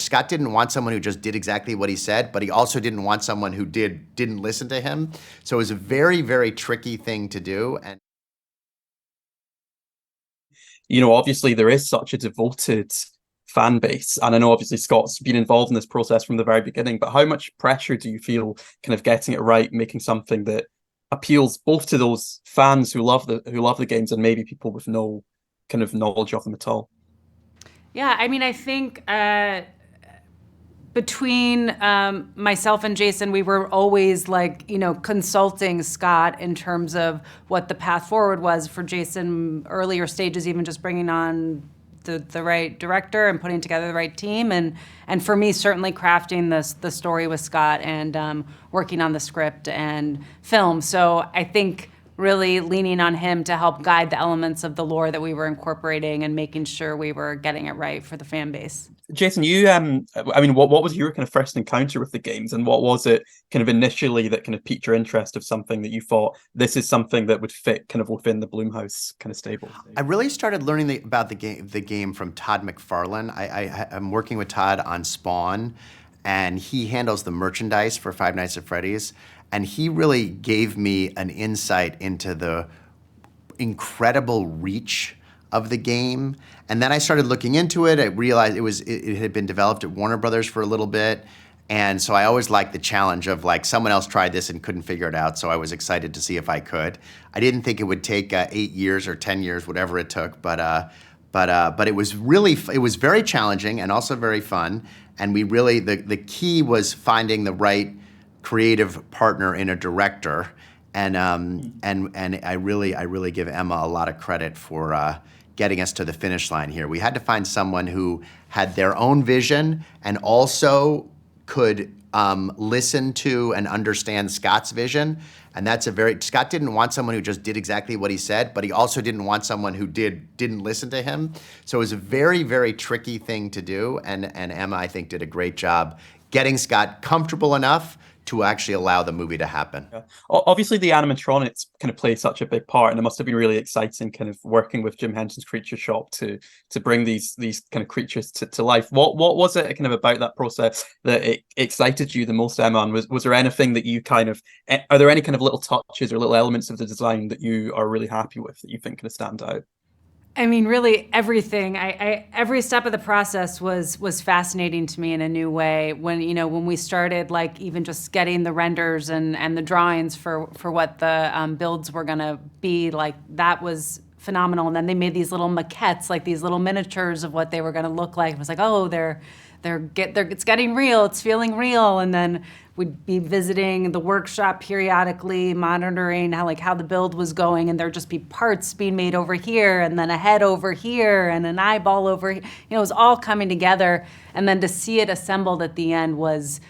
Scott didn't want someone who just did exactly what he said, but he also didn't want someone who didn't listen to him. So it was a very, very tricky thing to do. And obviously there is such a devoted fan base, and I know obviously Scott's been involved in this process from the very beginning, but how much pressure do you feel kind of getting it right, making something that appeals both to those fans who love the games and maybe people with no kind of knowledge of them at all? Yeah, I mean, I think between myself and Jason, we were always consulting Scott in terms of what the path forward was for Jason. Earlier stages, even just bringing on the right director and putting together the right team, and for me, certainly crafting the story with Scott and working on the script and film. So I think really leaning on him to help guide the elements of the lore that we were incorporating and making sure we were getting it right for the fan base. Jason, you I mean, what was your kind of first encounter with the games, and what was it kind of initially that kind of piqued your interest of something that you thought this is something that would fit kind of within the Blumhouse kind of stable? I really started learning about the game from Todd McFarlane. I'm working with Todd on Spawn, and he handles the merchandise for Five Nights at Freddy's. And he really gave me an insight into the incredible reach of the game. And then I started looking into it. I realized it had been developed at Warner Brothers for a little bit. And so I always liked the challenge of someone else tried this and couldn't figure it out. So I was excited to see if I could. I didn't think it would take 8 years or 10 years, whatever it took. But it was very challenging and also very fun. And we really, the key was finding the right creative partner in a director, and I really give Emma a lot of credit for getting us to the finish line here. We had to find someone who had their own vision and also could listen to and understand Scott's vision. And Scott didn't want someone who just did exactly what he said, but he also didn't want someone who didn't listen to him. So it was a very, very tricky thing to do. And Emma, I think, did a great job getting Scott comfortable enough to actually allow the movie to happen. Yeah. Obviously, the animatronics kind of play such a big part, and it must have been really exciting kind of working with Jim Henson's Creature Shop to bring these kind of creatures to life. What was it kind of about that process that it excited you the most, Emma? And was there anything that you are there any kind of little touches or little elements of the design that you are really happy with that you think kind of stand out? I mean, really everything. Every step of the process was fascinating to me in a new way. When we started, even just getting the renders and the drawings for what the builds were gonna be, that was phenomenal. And then they made these little maquettes, these little miniatures of what they were gonna look like. It was oh, it's getting real, it's feeling real. And then we'd be visiting the workshop periodically, monitoring how the build was going, and there'd just be parts being made over here, and then a head over here, and an eyeball over here. It was all coming together, and then to see it assembled at the end was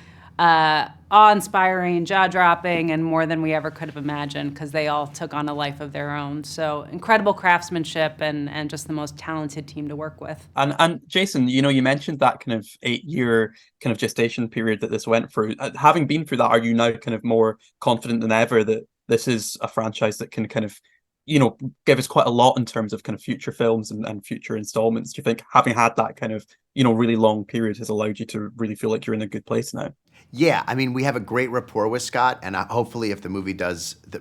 awe-inspiring, jaw-dropping, and more than we ever could have imagined, because they all took on a life of their own. So incredible craftsmanship and just the most talented team to work with. And Jason, you mentioned that kind of 8-year kind of gestation period that this went through. Having been through that, are you now kind of more confident than ever that this is a franchise that can kind of give us quite a lot in terms of kind of future films and future installments? Do you think having had that kind of really long period has allowed you to really feel like you're in a good place now? Yeah, I mean, we have a great rapport with Scott, and hopefully if the movie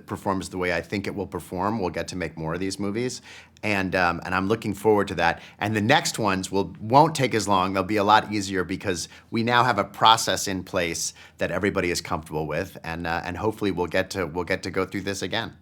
performs the way I think it will perform, we'll get to make more of these movies. And I'm looking forward to that. And the next ones won't take as long. They'll be a lot easier because we now have a process in place that everybody is comfortable with, and hopefully we'll get to go through this again.